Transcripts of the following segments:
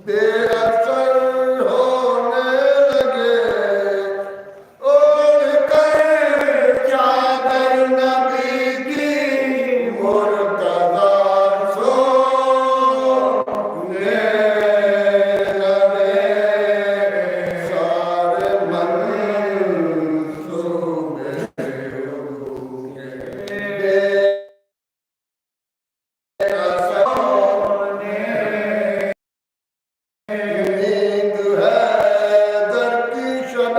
بے اثر ہونے لگے اوڑھ کر چادر نبی کی مرتضی سونے لگے سارے منصوبے بے اثر نیند ہے در کی شب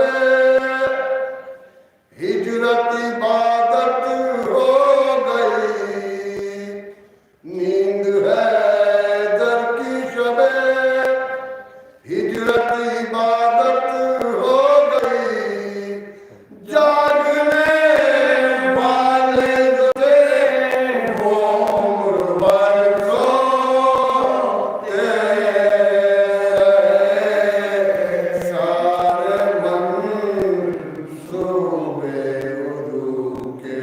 ہجرت عبادت ہو گئی نیند ہے در کی شب ہجرت عبادت ہو گئی جاگنے والے جو تھے وہ عمر بھر سوتے رہے سارے منصوبے وضو کے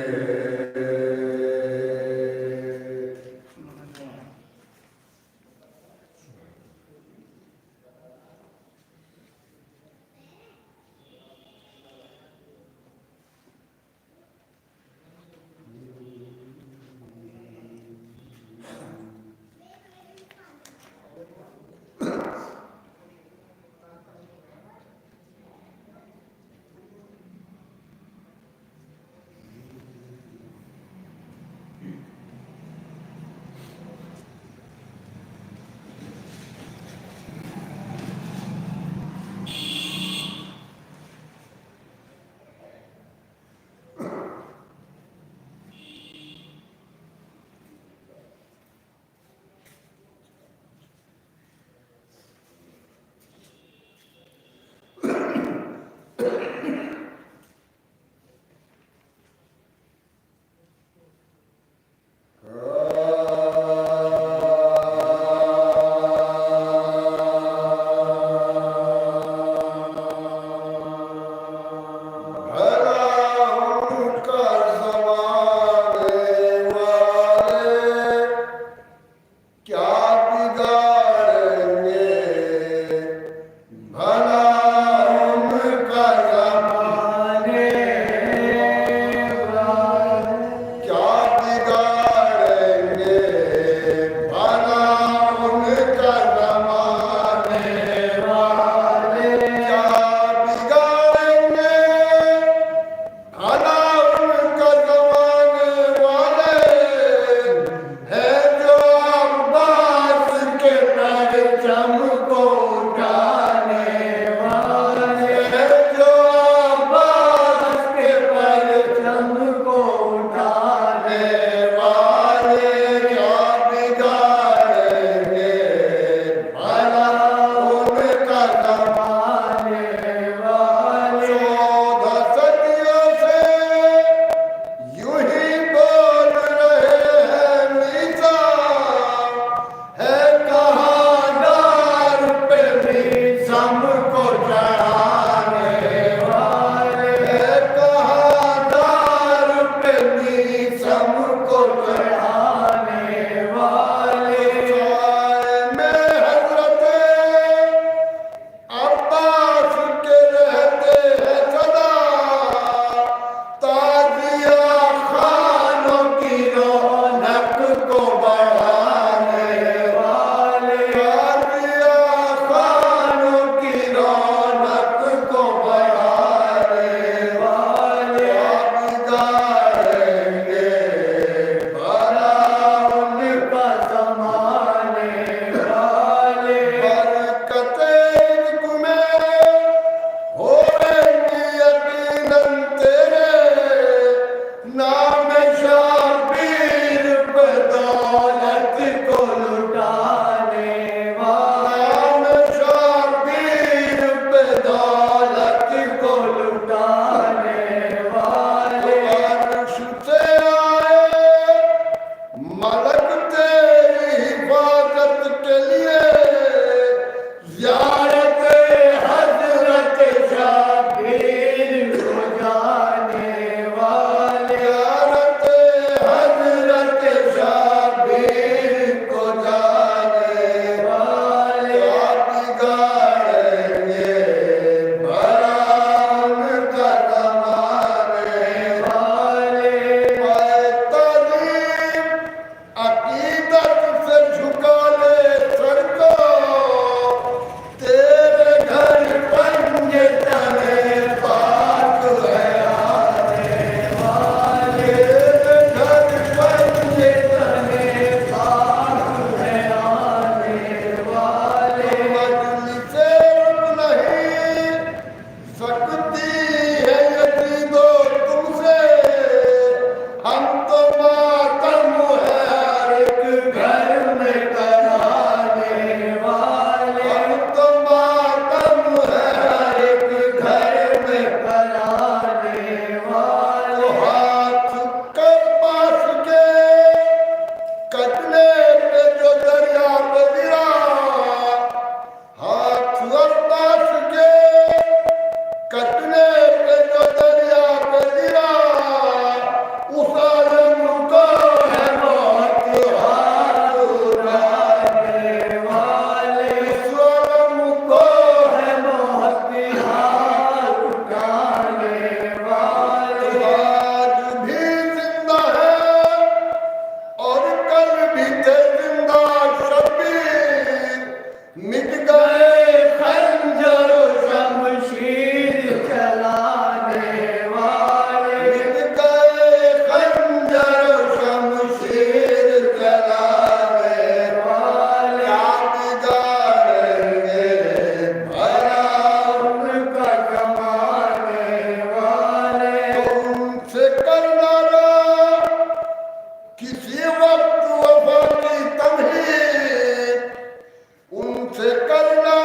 بھلا ان کا زمانے والے کیا بگاڑیں گے بھلا ان کا زمانے والے کیا بگاڑیں گے بھلا ان کا زمانے والے کیا بگاڑیں گے بھلا ان کا زمانے والے ہیں جو عباس کے پرچم کو اٹھانے والے ہیں جو عباس کے پرچم کو اٹھانے والے کیا بگاڑیں گے بھلا ان کا زمانے والے 14 صدیوں سے یوں ہی بول رہے ہیں میسا ہے کہاں ڈار پہ میسم کو چڑھانے والے ہے کہاں ڈار پہ میسم کو چڑھانے والے سائے میں حضرت عباس کے رہتے ہیں صدا تازیہ خانوں کی رونق کو بڑھانے والے تازیہ خانوں کی رونق کو بڑھانے والے بگاڑیں گے بھلا ان کا زمانے والے برکت علم میں ہوئیں گی یقیناً تیرے نام شبیر پہ دولت کو لٹانے والے نام شبیر پہ دولت کو لٹانے والے عرش سے آئے ملک تیری حفاظت کے لیے زیارت حضرت شبیر کو جانے والے زیارت حضرت شبیر کو جانے والے بگاڑیں گے بھرا ان کا زمانے والے تعلیم عقیدت سے جھکا لے سر کو تیرے گھر پنج تنے پاک ہے آنے والے تیرے گھر پنج تنے پاک ہے آنے والے مجلس رک نہیں سکتی ہے یزید و تم سے ہم تو ماتم ہے ہر ایک گھر میں کرانے والے ہم تو ماتم ہے ہر ایک گھر میں کرانے والے ہاتھ کر پاس کے کتنے پہ جو دریا پہ گرا ہاتھ اور پاس کے کتنے پہ جو دریا پہ گرا اس عالم کو ہے موت ہاتھ اٹھانے والے اس عالم کو ہے موت ہاتھ اٹھانے والے آج بھی زندہ ہے اور کل بھی تھے زندہ شبیر مٹ گئے خنجر و شمشیر چلانے والے مٹ گئے خنجر و شمشیر چلانے والے آپ بگاڑیں گے بھرا ان کا زمانے والے تم سے کرنا رہا کسی وقت وفا کی تمہید ان سے کرنا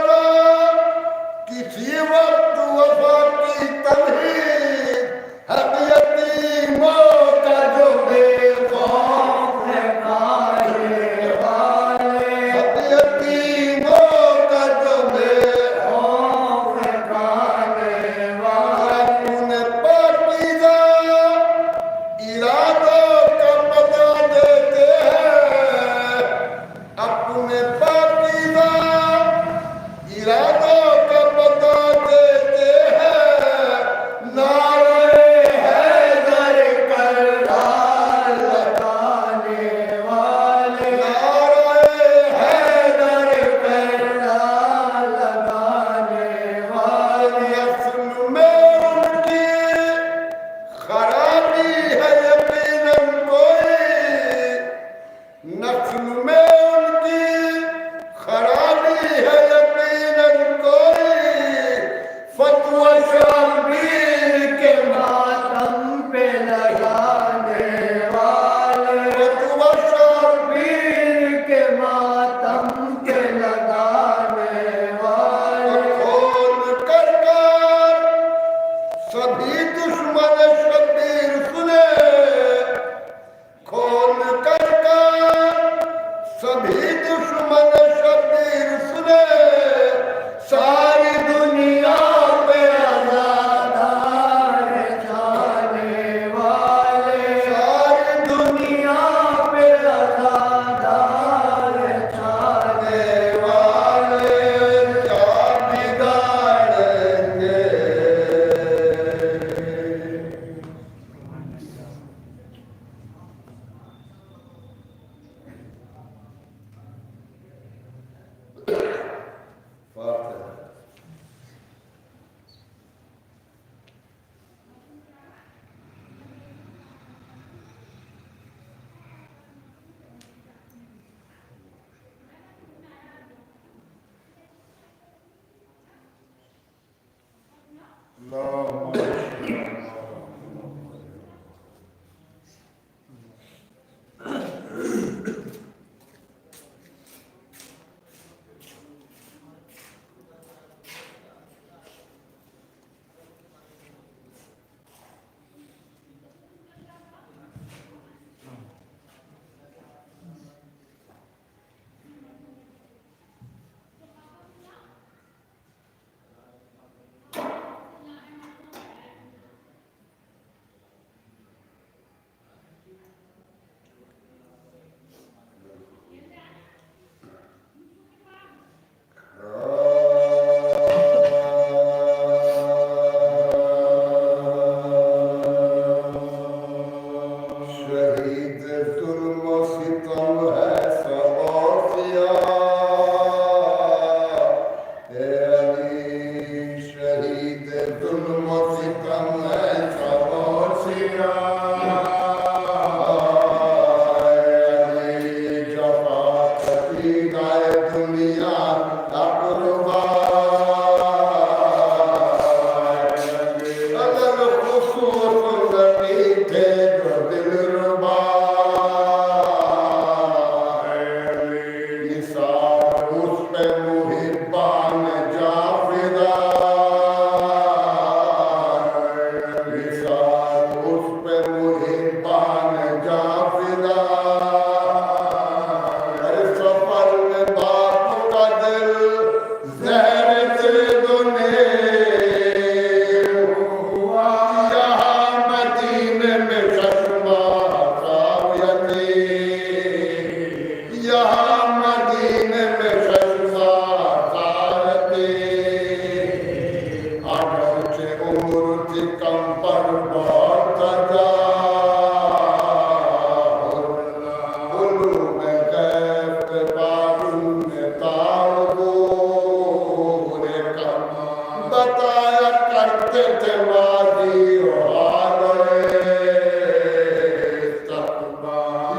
اعتمادی حال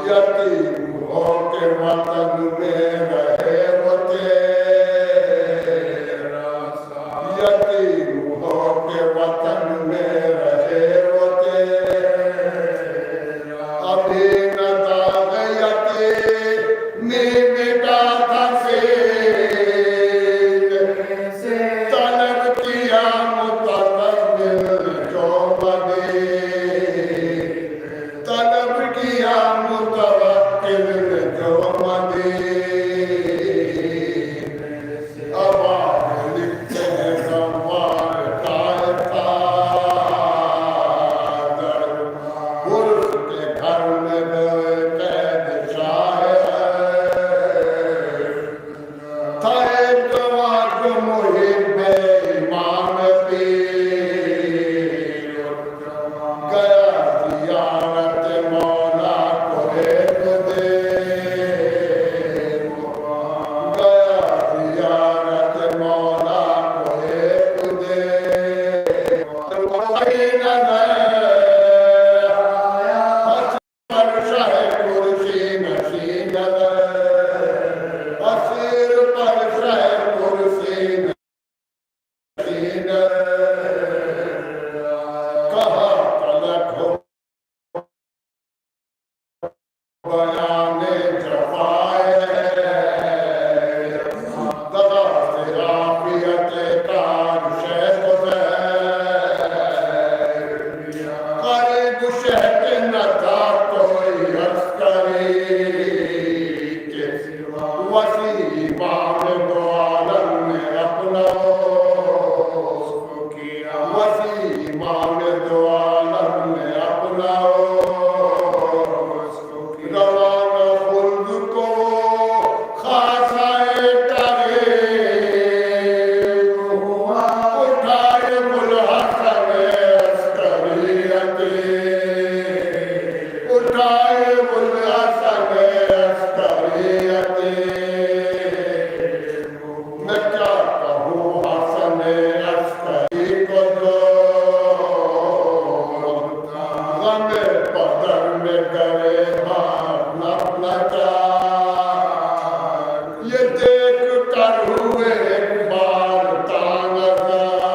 یتیم ہو کے وطن میں رہے وہ تیرا ساتھ یتیم ہو کے وطن میں رہے وہ تیرا ابھی نہ داغ یتیمی مٹا تھا سین طلب کیا متقبل جو مدین طلب کیا متوکل جو مدین اب آپ لکھتے ہیں زموار قائد قادر عرف کے گھر میں گئے قید شاعر تھا ایک جوان جو محب امام پیر گیا زیارت مولا کو ایک دن گیا زیارت مولا کو ایک دن وہی نظر پر شہ کرسی نشین اسیر پر شہ کرسی نشین کہا تلک ہو بیان جفائے دغا سے عافیت تاج شیخ قریب شہد نہ تھا کوئی عسکری کے سوا وسیع دو عالم نے اپنا اس کو کیا وسیع دو عالم نے اپنا اس کو کیا روانہ خلد کو خاصائے قریب ہوا اٹھائے بلحسن عسکریتی اٹھائے بلحسن عسکریتی میں کیا کہوں حسن عسکری کو جو غم پدر میں گرے بار نہ چار یہ دیکھ کر ہوئے ایک بار تانگزارا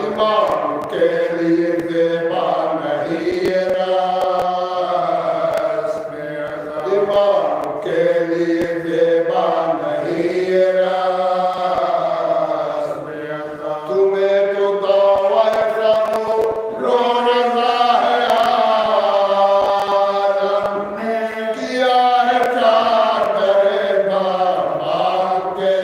امام کے لیے زیبا نہیں ہے رسم امام کے لیے زیبا نہیں ہے رسم تمہیں تو دعوی سب رو رضا ہے عالم کیا ہے چادر بابا کے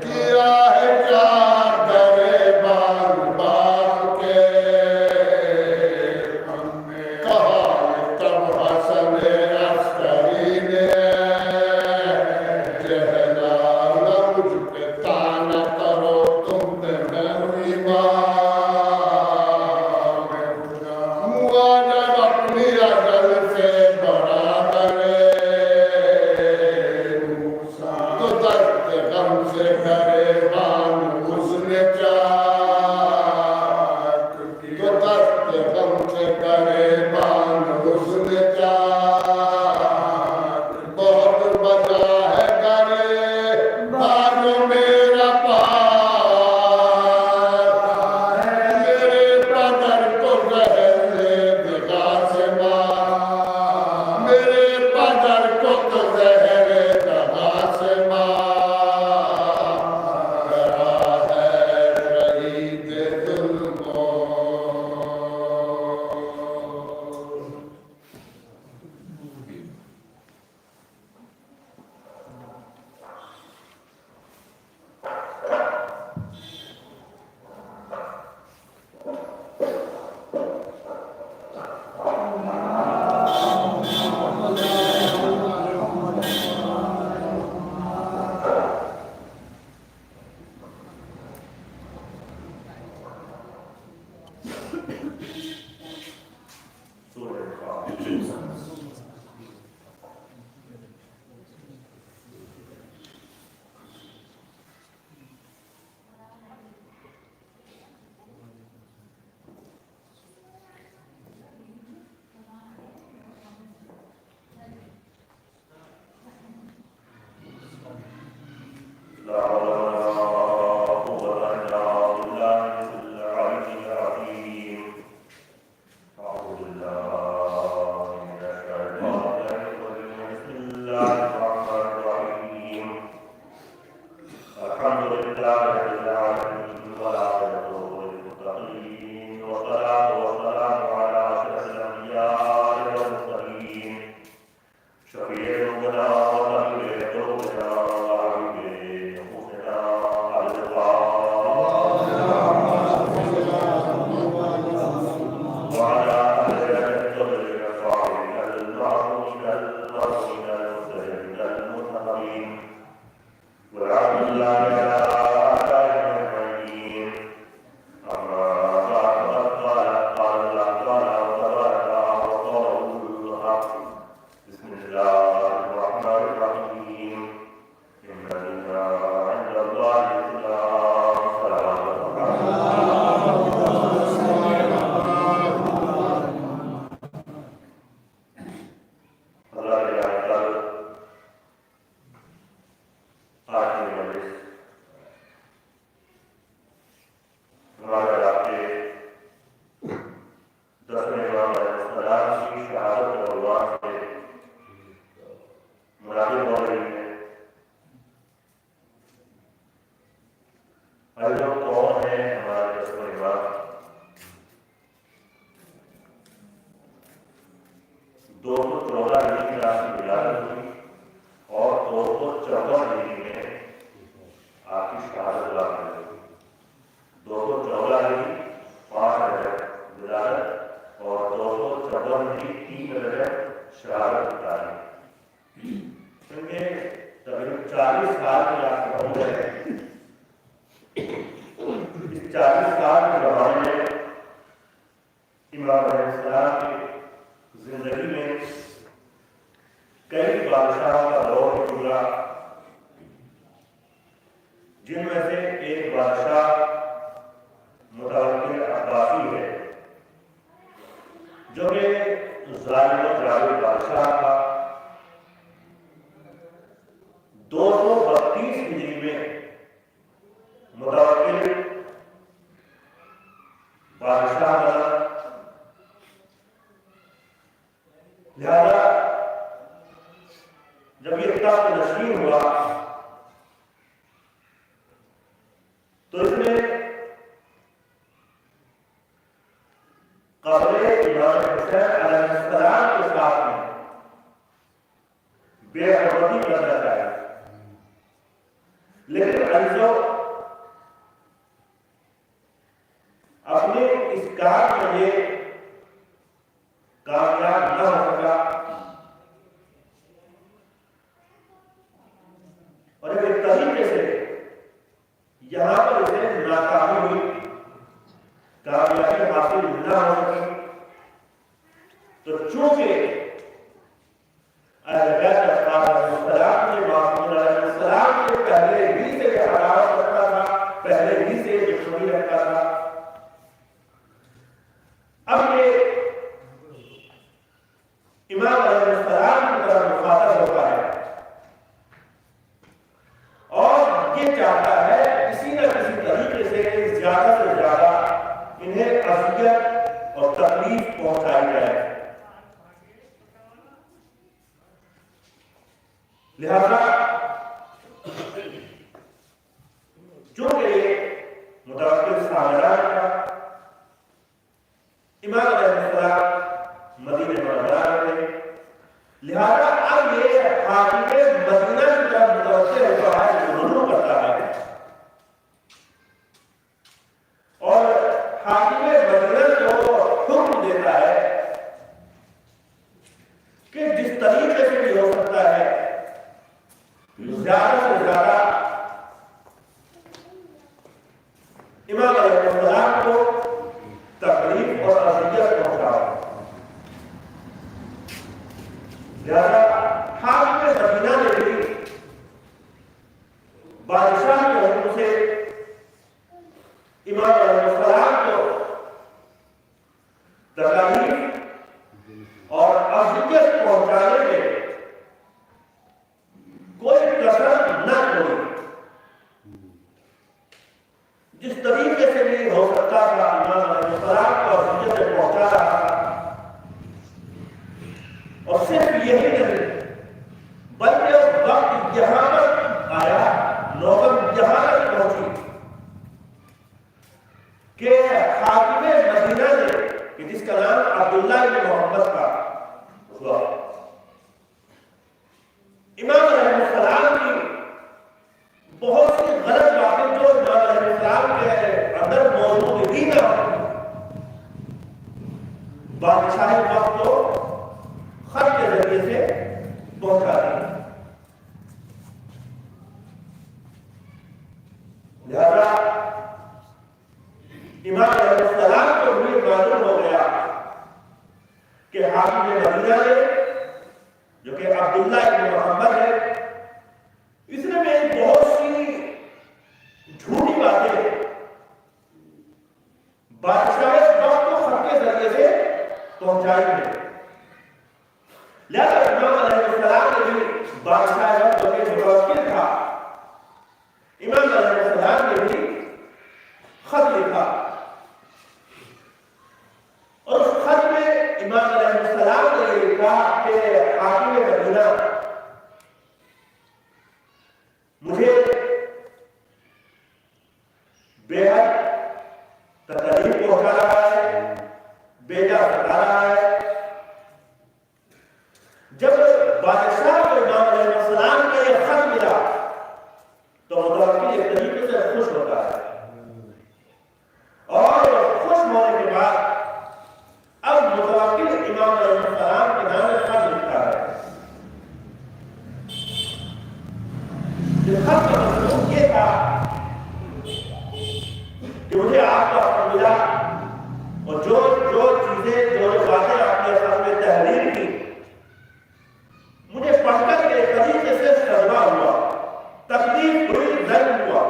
کیا ہے چادر بابا کے کہا تب حسن عسکری نے جہلا نہ مجھ پہ تانا کرو تم نے میں امام مواجب اپنی اجل سے برابر تو درد غم سے گریبان اس نے چاک تو درد غم سے گریبان اس نے چاک بہت بجا ہے گرے بانو میرا پار میرے پدر کو زہر سے دگا سے مار میرے پدر کو تو زہر دگا سے مار بلکہ وقت یہاں پر آیا، نوبت یہاں تک پہنچ حاکم مدینہ نے کہ جس کا نام عبداللہ بن محمد تھا اس وقت، امام علیہ السلام کی بہت سی غلط باتیں جو امام علیہ السلام کے اندر موجود ہی نہ ہو، بادشاہی وقت کو خط کے ذریعے سے پہنچا دی، لہذا امام علیہ السلام کو بھی معلوم ہو گیا کہ حاکم مدینہ نے جو کہ عبداللہ بن محمد ہے، اس نے میں بہت سی جھوٹی باتیں بادشاہ وقت کو خط کے ذریعے سے پہنچائی ہے، لہذا امام علیہ السلام نے بھی بادشاہ وقت جو کہ متوکل تھا، امام علیہ السلام نے بھی خط لکھا، اور اس خط میں امام علیہ السلام نے لکھا کہ حاکم مدینہ مجھے بے حد تکلیف پہنچا رہا ہے، بیجا ستا رہا ہے۔ جب بادشاہ کو امام علیہ السلام کا یہ خط ملا تو متوکل ایک طریقے سے خوش ہوتا ہے، اور خوش ہونے کے بعد اب متوکل امام علیہ السلام کے نام خط لکھتا ہے۔ خط کا مضمون یہ تھا کہ مجھے آپ کا خط ملا، اور جو چیزیں جو باتیں آپ نے خط میں تحریر کی، مجھے پڑھ کر کے طریقے سے صدمہ ہوا، تکلیف ہوئی، درد ہوا۔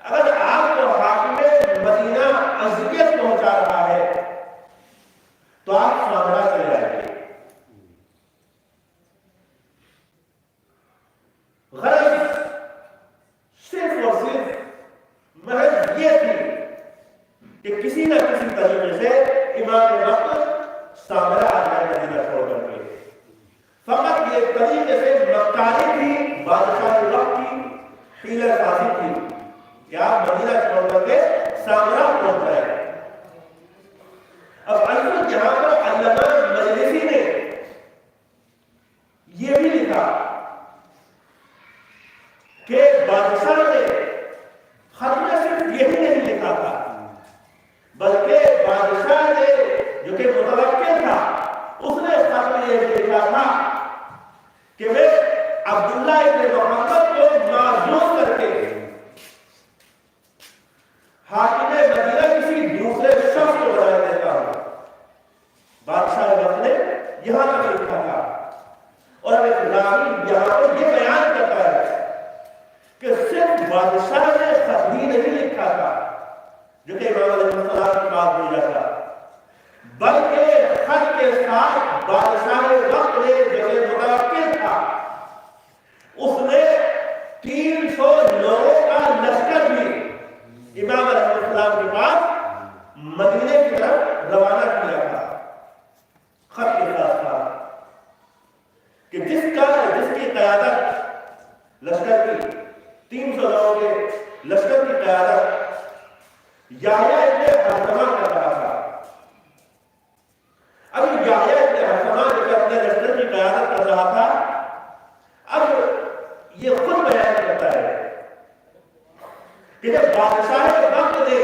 اگر آپ کو حاکم مدینہ اذیت پہنچا رہا ہے تو آپ سامنا چلے جائیں گے۔ غرض صرف اور صرف محض یہ تھی کہ کسی نہ کسی طریقے سے امام وقت سامنا آ جائے مدینہ چھوڑ کر کے۔ فقط یہ طریقے سے مکاری تھی، بادشاہ وقت کی حیلہ سازی تھی کہ آپ مدینہ چھوڑ کر کے سامنا پہنچ جائے۔ اب البتہ یہاں پر علامہ مجلسی نے یہ بھی لکھا کہ بادشاہ نے خط میں صرف یہی نہیں لکھا تھا، بلکہ بادشاہ نے جو کہ متوکل تھا، اس نے خط میں یہ لکھا تھا کہ میں عبداللہ ابن محمد کو معزول کر کے حاکم مدینہ کسی دوسرے شخص کو بنا دیتا ہوں۔ بادشاہ وقت نے یہاں تک لکھا تھا، اور ایک راوی یہاں پر یہ بیان کرتا ہے کہ صرف بادشاہ نے خط ہی نہیں لکھا تھا جو کہ امام علیہ السلام کے پاس بھیجا تھا، بلکہ خط کے ساتھ بادشاہ وقت نے جو کہ متوکل تھا، اس نے 300 لوگوں کا لشکر بھی امام علیہ السلام کے پاس مدینے کی طرف روانہ کیا تھا۔ خط کے ساتھ تھا کہ جس کی قیادت لشکر کی 300 لوگوں کے لشکر کی قیادت یحییٰ ابن حرثمہ کر رہا تھا۔ اب یحییٰ ابن حرثمہ جو کہ اپنے لشکر کی قیادت کر رہا تھا، اب یہ خود بیان کرتا ہے کہ جب بادشاہ وقت نے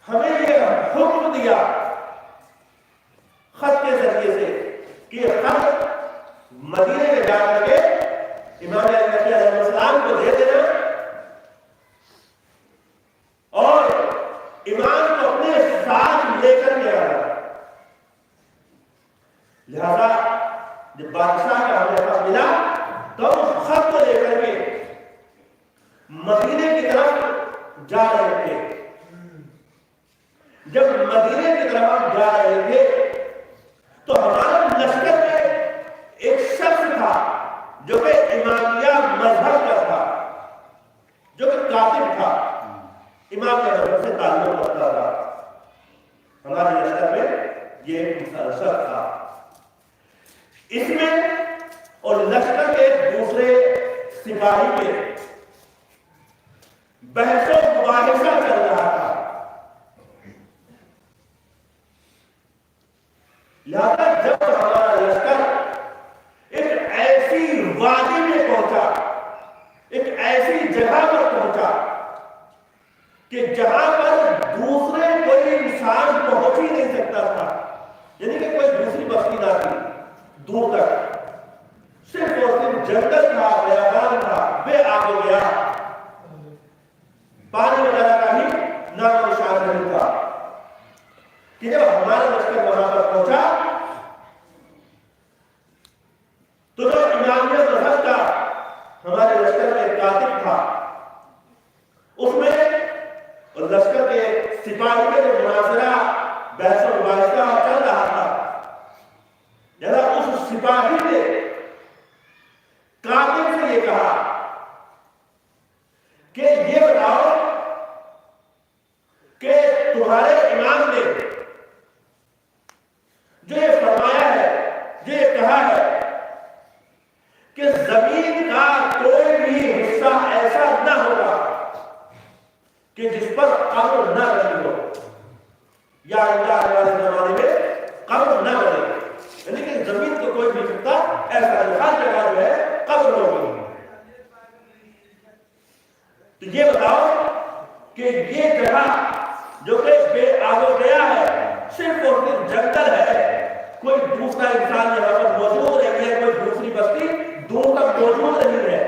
ہمیں یہ حکم دیا خط کے ذریعے سے کہ یہ خط مدینے میں جا کر کے امام علیہ السلام کو دے دینا، اور امام کو اپنے ساتھ لے کر کے آنا، لہذا جب بادشاہ کا ہمیں خط ملا تو اس خط کو لے کر کے مدینے کی طرف جا رہے تھے۔ جب مدینے کی طرف ہم جا رہے تھے تو ہمارا لشکر میں ایک شخص تھا جو کہ امامیہ مذہب کا تھا، جو کہ کاتب تھا، امام کے مذہب سے تعلق رکھتا تھا۔ ہمارے لشکر میں یہ شخص تھا، اس میں اور لشکر کے دوسرے سپاہی میں بحث و مباحثہ وادی میں پہنچا، ایک ایسی جگہ پر پہنچا کہ جہاں پر دوسرے کوئی انسان پہنچ ہی نہیں سکتا تھا، یعنی کہ کوئی دوسری بستی نہ تھی دور تک، صرف اور صرف جنگل تھا، بیابان تھا، بے آب و گیا، پانی وغیرہ کا بھی نام و نشان نہیں تھا کہ جب ہمارا لشکر وہاں پر پہنچا تو جو امامیہ مذہب کا ہمارے لشکر میں کاتب تھا، اس میں لشکر کے سپاہی کے جو مناظرہ بحث و مباحثہ چل رہا تھا، ذرا اس سپاہی نے کاتب سے یہ کہا کہ یہ بتاؤ کہ تمہارے امام نے جو یہ فرمایا ہے، جو یہ کہا ہے کہ زمین کا کوئی بھی حصہ ایسا نہ ہوگا کہ جس پر قبر نہ بنی ہو، یا اللہ آنے والے زمانے میں قبر نہ بنے، یعنی کہ زمین کو کوئی بھی خطہ ایسا نہیں، ہر جگہ جو ہے قبر ہوگی۔ تو یہ بتاؤ کہ یہ جگہ جو کہ بے آب و گیا ہے، صرف اور صرف جنگل ہے، کوئی دوسرا انسان یہاں پر موجود نہیں ہے، کوئی دوسری بستی دور تک موجود نہیں ہے،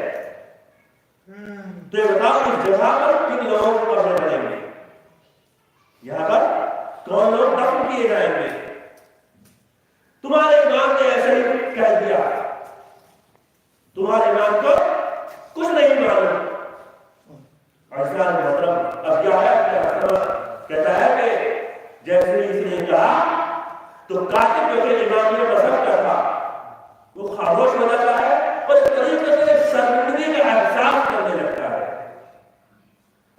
تو یہ بتاؤ اس جگہ پر کن لوگوں کو قبریں بنیں گے، یہاں پر کون لوگ دفن کیے جائیں گے؟ تمہارے امام نے ایسے ہی کہہ دیا، تمہارے امام کو کچھ نہیں معلوم۔ عزیزان محترم، اب کیا ہے کہتا ہے کہ جیسے ہی اس نے کہا تو کاتب جو کہ امام نے مذہب کا تھا وہ خاموش ہو جاتا ہے اور اس طریقے سے شرمندگی کا احساس کرنے لگتا ہے۔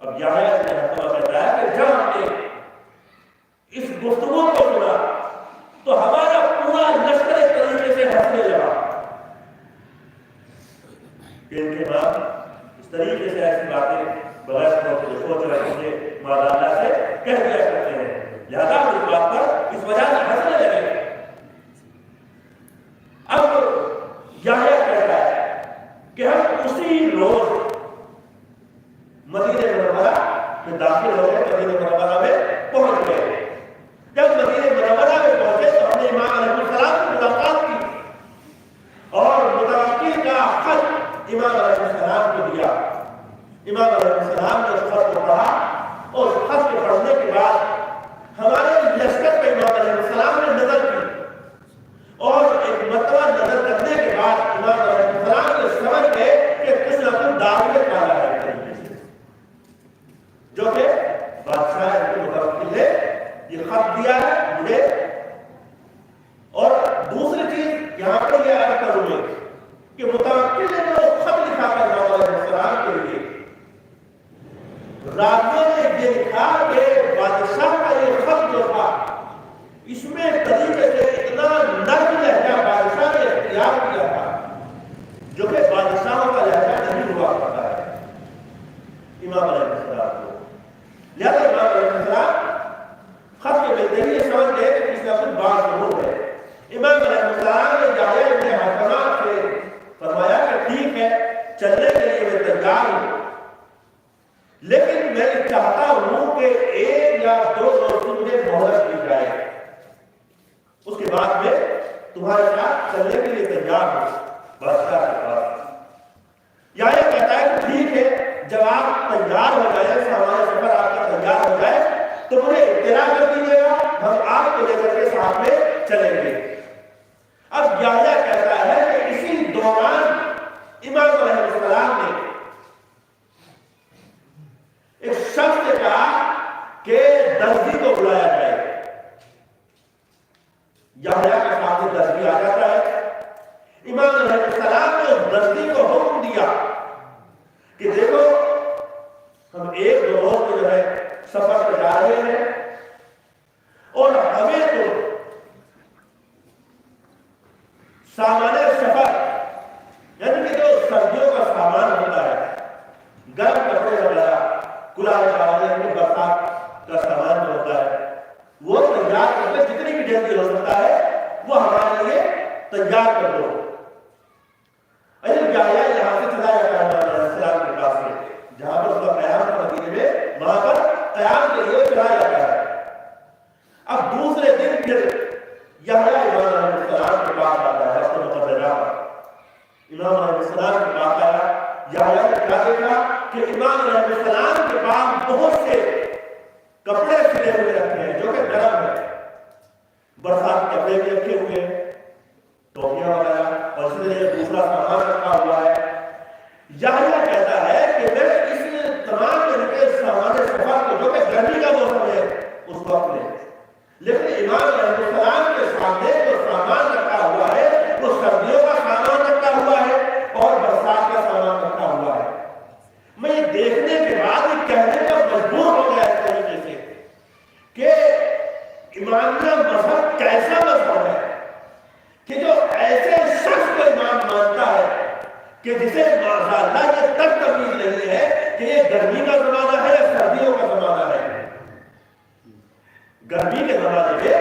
اب یحییٰ نے کہتا ہے کہ جب ہم نے اس گفتگو کو سنا تو ہمارا پورا لشکر ایک طریقے سے ہنسنے لگا کہ ان کے بعد اس طریقے سے ایسی باتیں بغیر سوچ رہے ہوں گے ماذا اللہ سے کہہ دیا کرتے ہیں، لہذا ہم اس بات پر اس وجہ سے ہنسنے لگے۔ اب یحییٰ کہتا ہے کہ ہم اسی روز مدینہ منورہ میں داخل ہو گئے، مدینہ منورہ میں پہنچ گئے۔ جب مدینہ منورہ میں پہنچے تو ہم نے امام علیہ السلام سے ملاقات کی اور متوکل کا خط امام علیہ السلام کو دیا۔ امام علیہ السلام نے اس خط کو پڑھا اور اس خط کو پڑھنے کے بعد ہمارے لشکر پہ امام علیہ السلام نے نظر کی اور ایک مرتبہ نظر کرنے کے بعد امام علیہ السلام نے سمجھ گئے کہ کس نہ کچھ دعوت ڈالا ہے، جو کہ بادشاہ کے متوکل نے یہ خط دیا ہے مجھے۔ اور دوسری چیز یہاں پر یہ عرض کروں گی کہ متوکل نے جو خط لکھا تھا امام علیہ السلام کے لیے، راویوں نے یہ لکھا کہ بادشاہ کا یہ خط جو تھا اس میں طریقے سے اتنا نرم لہجہ بادشاہ نے اختیار کیا تھا جو کہ بادشاہوں کا لہجہ نہیں ہوا کرتا ہے امام علیہ السلام کو۔ لہذا امام علیہ السلام خط کے ملتے ہی یہ سمجھ گئے کہ اس میں اپنی بات ضرور ہے۔ امام علیہ السلام نے یحییٰ ابن حکمہ سے فرمایا کہ ٹھیک ہے، چلنے کے لیے میں تیار ہوں، لیکن میں چاہتا ہوں کہ 1 یا 2 روز کی مجھے مہلت دی جائے، اس کے بعد میں تمہارے ساتھ چلنے کے لیے تیار ہوں بادشاہ کے پاس۔ یحییٰ کہتا ہے کہ ٹھیک ہے، جب آپ تیار ہو جائے، ہمارا سفر آپ کا تیار ہو جائے تو مجھے اطلاع کر دیجیے گا، ہم آپ کو لے کر کے ساتھ میں چلیں گے۔ اب یحییٰ کہتا ہے کہ اسی دوران امام علیہ السلام نے ایک شخص سے کہا کہ درزی کو بلایا جائے۔ یحییٰ کے سامنے درزی آ جاتا ہے، امام علیہ السلام نے اس درزی کو حکم دیا کہ دیکھو ہم 1-2 روز میں جو ہے سفر پہ جا رہے ہیں اور ہمیں تو سامان سفر یعنی کہ جو سردیوں کا سامان ہوتا ہے، گرم کپڑے وغیرہ، کلار یعنی برسات کا سامان جو ہوتا ہے وہ تیار کر کے جتنی بھی جلدی ہو سکتا ہے وہ ہمارے لیے تیار کر دو۔ السلام کے پاس آیا. یحییٰ نے کیا دیکھا کہ امام علیہ السلام کے پاس بہت سے کپڑے سلے ہوئے رکھے ہیں جو کہ گرم ہے. برسات کے کپڑے بھی رکھے ہوئے ہیں, ٹوپیاں وغیرہ, اور اسی طرح دوسرا سامان رکھا ہوا ہے. یحییٰ کہتا ہے کہ میں اس تمام طرح کے سامان سفر کو, جو کہ گرمی کا موسم ہے اس وقت میں, لیکن امام علیہ السلام کے سامنے جو سامان رکھا ہوا ہے وہ سردیوں کا سامان رکھا ہوا ہے اور برسات کا سامان رکھا ہوا ہے. میں یہ دیکھنے کے بعد یہ کہنے کا مجبور ہو گیا اس طریقے سے کہ امامیہ مذہب کیسا مذہب ہے کہ جو ایسے شخص کو امام مانتا ہے کہ جسے معاذ یہ تک تمیز نہیں ہے کہ یہ گرمی کا زمانہ ہے یا سردیوں کا زمانہ ہے. گرمی کے زمانے میں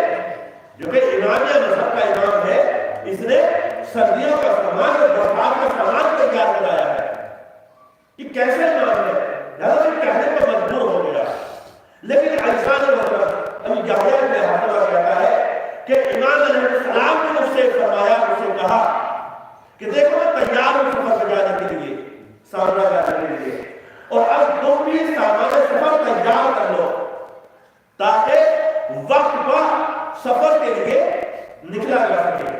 جو کہ امامیہ مذہب کا امام ہے, اس نے سردیوں کا سامان اور برسات کا سامان تیار کرایا ہے. یہ کیسے امام ہے؟ لہذا کہنے پر مجبور ہو گیا. لیکن ایسان وقت ابھی یحییٰ ابن حضرہ کہتا ہے کہ امام علیہ السلام نے مجھ سے فرمایا, مجھ سے کہا کہ دیکھو میں تیار ہوں سفر پہ جانے کے لیے, سامنا جانے کے لیے, اور اب تم بھی سامان سفر تیار کر لو تاکہ وقت پر سفر کے لیے نکلا جا سکے.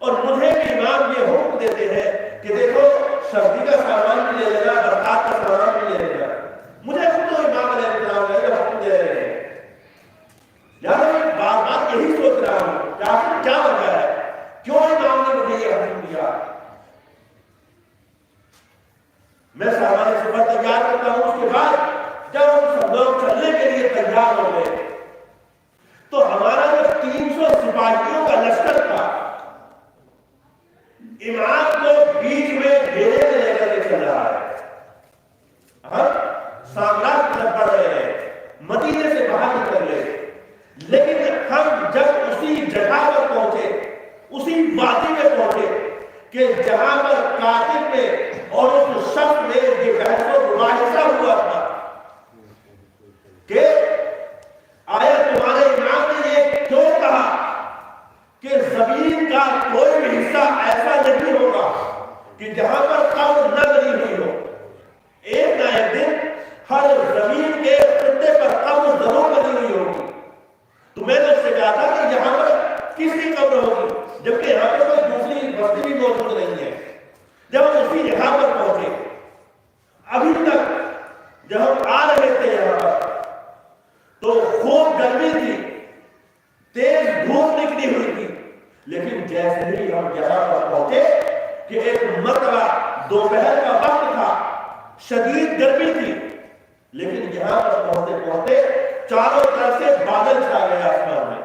اور مجھے بھی امام یہ حکم دیتے ہیں کہ دیکھو سردی کا سامان بھی لے لینا, برسات کا سامان بھی لے لینا. مجھے خود تو امام علیہ السلام کا حکم دے رہے ہیں. یار میں بار بار یہی سوچ رہا ہوں کہ آخر کیا وجہ ہے, کیوں امام نے مجھے یہ حکم دیا. میں سامان سفر تیار کرتا ہوں. اس کے بعد جب ہم سب لوگ چلنے کے لیے تیار ہو گئے تو ہمارا جو 300 سپاہیوں کا لشکر تھا, امام کو بیچ میں گھیرے میں لے کر کے چل رہا ہے. ہم سامنا پڑ رہے ہیں, مدینے سے باہر نکل گئے, لیکن ہم جب اسی جگہ پر پہنچے, اسی وادی میں پہنچے کہ جہاں پر کاتب نے اور اس شخص میں یہ بحث و مباحثہ ہوا تھا کہ آیا تمہارے امام نے یہ کیوں کہا کہ زمین کا کوئی بھی حصہ ایسا نہیں ہوگا کہ جہاں پر قبر نہ بنی ہوئی ہو. ایک نہ ایک دن ہر زمین کے خطے پر قبر ضرور بنی ہوئی ہوگی. تو میں نے اس سے کہا تھا کہ یہاں پر کس کی قبر ہوگی, جبکہ یہاں پر کوئی دوسری بستی بھی موجود نہیں ہے. جب ہم اسی جگہ پر پہنچے, ابھی تک جب ہم آ رہے تھے یہاں پر تو خوب گرمی تھی, تیز دھوپ نکلی ہوئی تھی, لیکن جیسے ہی ہم جگہ پر پہنچے کہ ایک مرتبہ دوپہر کا وقت تھا, شدید گرمی تھی, لیکن یہاں پر پہنچتے پہنچتے چاروں طرف سے بادل چھا گئے آسمان میں,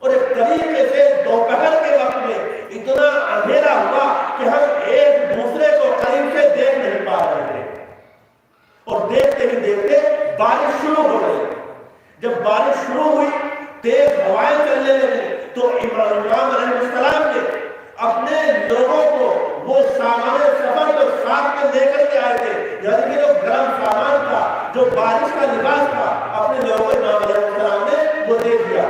اور ایک طریقے سے دوپہر کے وقت میں اتنا اندھیرا ہوا کہ ہم ایک دوسرے کو قریب سے دیکھ نہیں پا رہے تھے. اور دیکھتے ہی دیکھتے بارش شروع ہو گئی. جب بارش شروع ہوئی, تیز ہوائیں چلنے لگی, تو امام علیہ السلام نے اپنے لوگوں کو وہ سامان سفر کو ساتھ میں لے کر کے آئے تھے, یعنی کہ جو گرم سامان تھا, جو بارش کا لباس تھا, اپنے لوگوں کو امام علیہ السلام نے وہ دے دیا.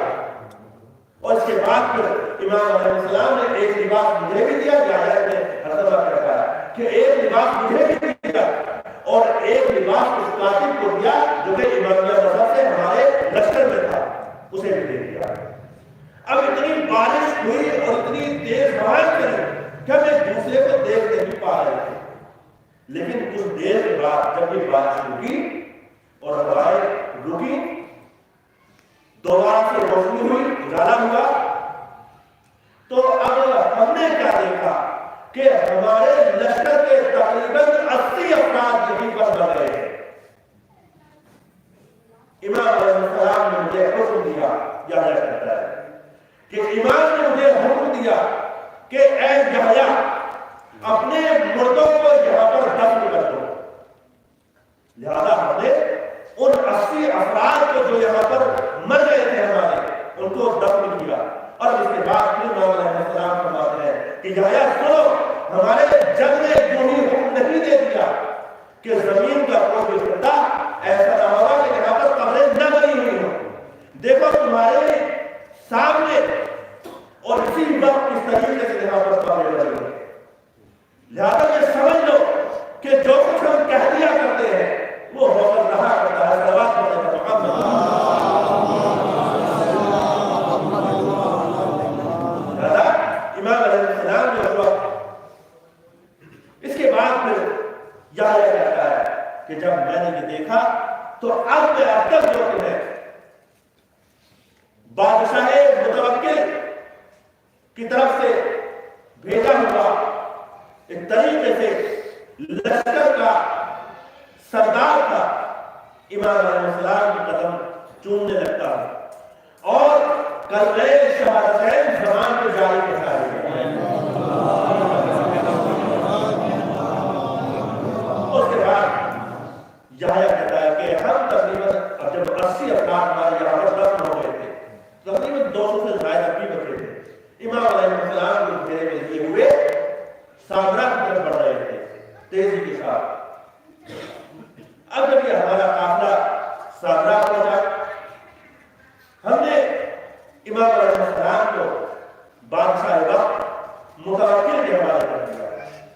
اور اس کے بعد پھر امام علیہ السلام نے ایک لباس مجھے بھی دیا, جاہر نے حضرت کہا کہ ایک لباس مجھے بھی دیا اور ایک لباس اس کاتب کو دیا جو کہ امامیہ مذہب سے ہمارے لشکر میں تھا, اسے بھی دے دیا. اب اتنی بارش ہوئی اور اتنی تیز ہوائیں چلی کہ ہم ایک دوسرے کو دیکھ نہیں پا رہے تھے. لیکن کچھ دیر کے بعد جب یہ بارش رکی اور ہوائیں رکی, دوبارہ سے روشنی ہوئی, اجالا ہوا, تو اب ہم نے کیا دیکھا کہ ہمارے لشکر کے تقریباً 80 افراد یہیں پر بن رہے ہیں. امام علیہ السلام نے مجھے حکم دیا, یحییٰ کہتا ہے کہ امام نے مجھے حکم دیا کہ اے یحییٰ اپنے مردوں کو یہاں پر دفن کر دو. لہذا ہم نے ان 80 افراد کو جو یہاں پر مر گئے تھے ہمارے, ان کو دفن کیا. اور اس کے بعد پھر امام علیہ السلام فرماتے ہیں کہ یحییٰ سنو, ہمارے جگ نے یوں ہی حکم نہیں دے دیا کہ زمین کا کوئی خطہ ایسا نہ ہوگا کہ یہاں پر قبریں نہ بنی ہوئی ہوں. دیکھو تمہارے سامنے اور اسی وقت اس طریقے سے یہاں پر قبریں بنی ہوئی. لہذا یہ سمجھ لو کہ جو کچھ ہم کہہ دیا کرتے ہیں وہ ہو کر رہا کرتا ہے. صلوات پڑھنے کا محمد. لہذا امام علیہ السلام نے اس وقت اس کے بعد پھر یحییٰ کہتا ہے کہ جب میں نے یہ دیکھا تو اب تک جو کہ ہے بادشاہ متوکل کی طرف سے بھیجا ہوا ایک طریقے سے لشکر کا سردار تھا، امام علیہ السلام کی قدم چومنے لگتا ہے اور کلمہ شہادتین زبان پہ جاری کرتا ہے. اس کے بعد یحییٰ کہتا ہے کہ ہم تقریباً جب 80 افراد ہمارے یہاں پر دفن ہو گئے تھے، تقریباً 200 سے زائد اب بھی بچے تھے. امام علیہ السلام کو گھیرے میں لیے ہوئے سامرا کی طرف بڑھ رہے تھے تیزی کے ساتھ. اب جب یہ ہمارا قافلہ سامرا پہنچا، ہم نے امام علیہ السلام کو بادشاہ وقت متوکل کے حوالے کر دیا.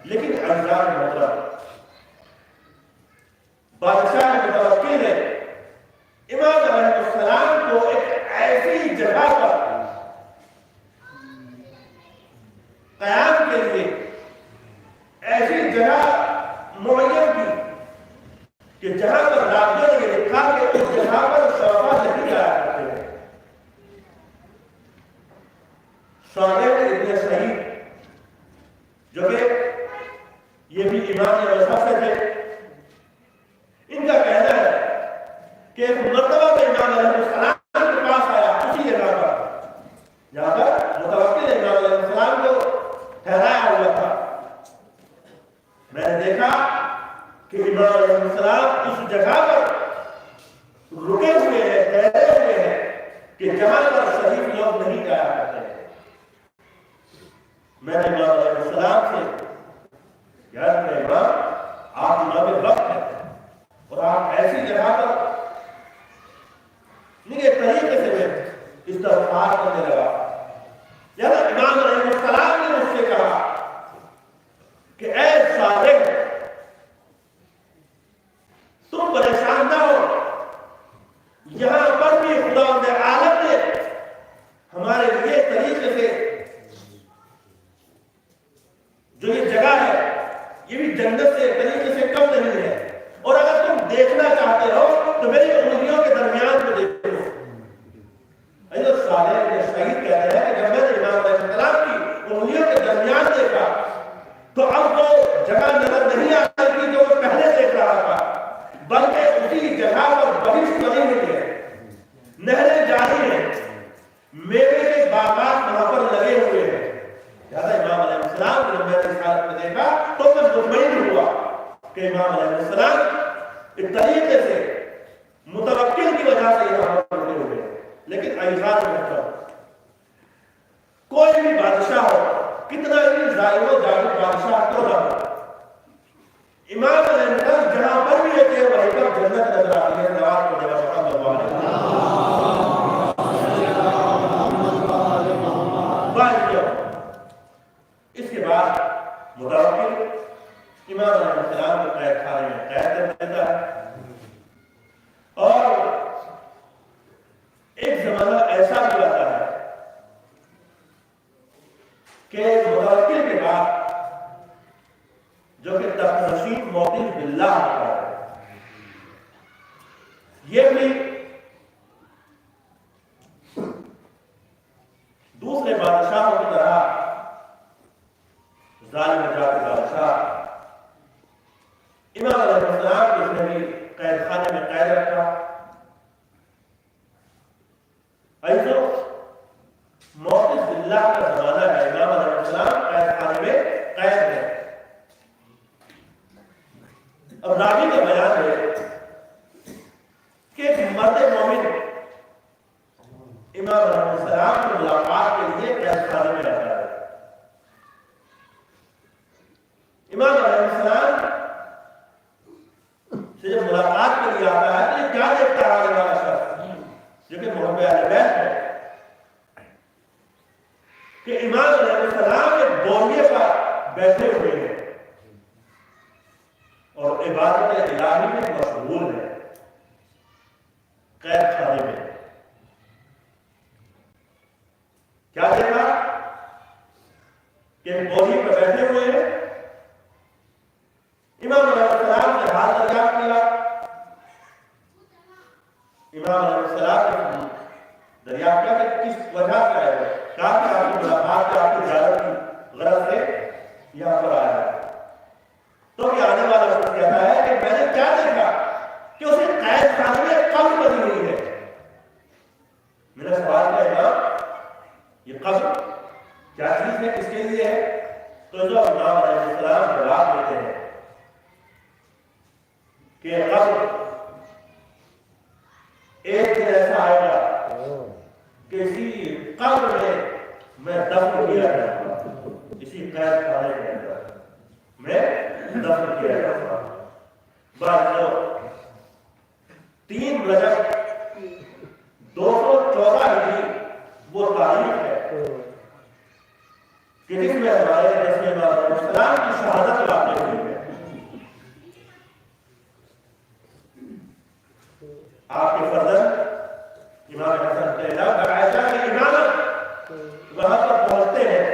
لیکن اعزاز محترم، بادشاہ متوکل نے امام علیہ السلام کو ایک ایسی جگہ پر قیام کے لیے ایسی جگہ معین کی کہ جہاں پر راجوں نے لکھا کہ اس جگہ پر شعبہ نہیں جایا کرتے ہیں. صالح ابن سعید جو کہ یہ بھی امام وسط سے تھے، ان کا کہنا ہے کہ ایک مرتبہ میں امام علیہ السلام کے پاس آیا اسی جگہ پر جہاں پر متوکل امام علیہ السلام کو ٹھہرایا ہوا تھا. میں نے دیکھا کہ امام علیہ السلام اس جگہ پر رکے ہوئے ہیں، ٹھہرے ہوئے ہیں کہ جہاں پر شریف لوگ نہیں جایا کرتے ہیں. میں نے امام علیہ السلام سے یاد کہ امام آپ امام وقت ہیں اور آپ ایسی جگہ پر ایک طریقے سے میں استغفار کرنے لگا. یعنی امام علیہ السلام نے مجھ سے کہا کہ اے صالح، تم پریشان نہ ہو، یہاں پر بھی خداوند عالم نے ہمارے لیے طریقے سے جو یہ جگہ ہے یہ بھی جنت سے طریقے سے کم نہیں ہے، اور اگر تم دیکھنا چاہتے ہو تو میری انگلیوں کے درمیان کو دیکھو. حضرت صالح ابن سعید کہتے ہیں کہ جب میں نے امام علیہ السلام کی انگلیوں کے درمیان دیکھا تو اب وہ جگہ نظر نہیں آ رہی تھی جو وہ پہلے دیکھ رہا تھا، بلکہ اسی جگہ پر بہشت بنی ہوئی ہے، نہریں جاری ہیں، میوے کے باغات وہاں پر لگے ہوئے ہیں. لہٰذا امام علیہ السلام نے میں نے اس حالت میں دیکھا تو میں مطمئن ہوا کہ امام علیہ السلام ایک طریقے سے متوکل کی وجہ سے یہاں پر رکے ہوئے ہیں. لیکن اعزاز محترم، کوئی بھی بادشاہ ہو، کتنا بھی ظالم و جابر بادشاہ کیوں نہ ہو، امام علیہ السلام جہاں پر بھی رہتے ہیں وہیں پر جنت نظر آتی ہے. نواز کو دیکھا اس کے بعد متوکل امام علیہ السلام کو قید خانے میں قید کر دیتا ہے. اور ایک زمانہ ایسا بھی آتا ہے کہ متوکل کے بعد جو کہ تخت نشین موقف باللہ ہوتا ہے، یہ بھی دوسرے بادشاہوں کی طرح ظالم جابر بادشاہ امام علیہ السلام کی اس نے بھی قید خانے میں قید رکھا. ایسو موقف باللہ کا زمانہ ہے، امام علیہ السلام قید خانے میں قید ہے. اب راوی کا بیان ہے کہ ایک مرد مومن امام علیہ السلام کی ملاقات کے لیے قید خانے میں رہتا ہے. امام علیہ السلام سے جب ملاقات کے لیے آتا ہے تو یہ کیا دیکھتا ہے آنے والا شخص جو کہ محب اہل بیت ہے کہ امام علیہ السلام ایک بوریے پر بیٹھے ہوئے ہیں. عبادت الہی میں مشغول ہے، قید خانے میں۔ کیا دیکھا کہ بوری پہ بیٹھے ہوئے ہیں، امام علیہ السلام نے حال دریافت کیا، امام علیہ السلام نے دریافت کیا کہ کس وجہ سے آئے ہیں، کہا کہ آپ کی ملاقات سے آپ کی زیارت کی غرض سے یہاں پر آیا ہے۔ تو یہ آنے والا شخص کہتا ہے کہ میں نے کیا دیکھا کہ اسے قید خانے میں قبر بنی ہوئی ہے۔ میرا سوال کیا ہے، یہ قبر کیا چیز ہے، کس کے لیے ہے؟ تو جو امام علیہ السلام جواب دیتے ہیں کہ قبر ایک دن ایسا آئے گا کہ اسی قبر میں دفن کیا جائے گا، اسی قید خانے کے اندر میں دفن کیا جائے گا۔ بعد جو 3 رجب 214 ہجری وہ تاریخ ہے کہ جس میں ہمارے رسول امام علیہ السلام کی شہادت واقع ہوئی ہے۔ آپ کے فرزند امام حسن باقاعدہ کی امامت وہاں پر پہنچتے ہیں،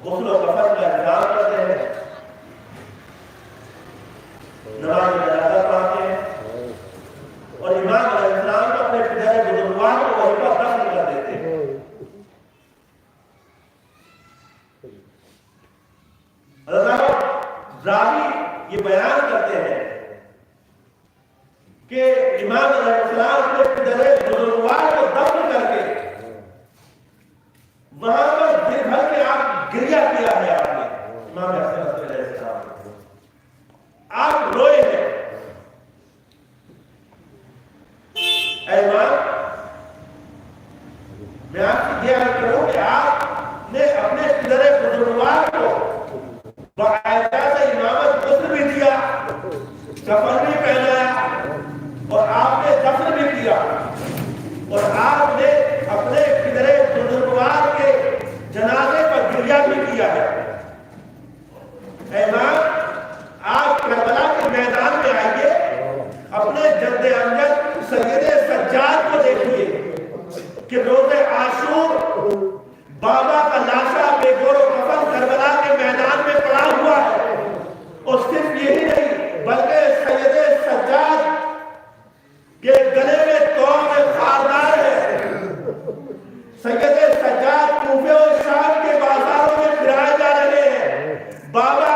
غسل و کفن کا انتظام کرتے ہیں، نماز جنازہ پڑھاتے ہیں، اور امام علیہ السلام کو اپنے پدر بزرگوار کو وہیں پر دفن کر دیتے ہیں۔ حضرت راوی یہ بیان کرتے ہیں کہ امام علیہ السلام اپنے پدر بزرگوار کو دفن کر کے وہاں پر دن بھر کے آپ گریہ کیا ہے، آپ نے امام حسن علیہ السلام آپ روئے ہیں۔ اے امام، میں آپ سے یہ عرض کروں کہ آپ نے اپنے پدر بزرگوار کو باقاعدہ سے امامت غسل بھی دیا، کفن بھی پہنایا، اور آپ نے دفن بھی کیا، اور آپ نے اپنے پدر بزرگوار کے جنازے پر گریہ بھی کیا ہے۔ اے امام، آپ کربلا کے میدان میں آئیے، اپنے جد امجد سید سجاد کو دیکھیے کہ روز عاشور بابا کا لاشا بے گور و کفن کربلا کے میدان میں پڑا ہوا ہے، اور صرف یہی نہیں بلکہ سید سجاد کے گلے میں توق خاردار ہے۔ سید سجاد کوفے اور شام کے بازاروں میں پھرائے جا رہے ہیں، بابا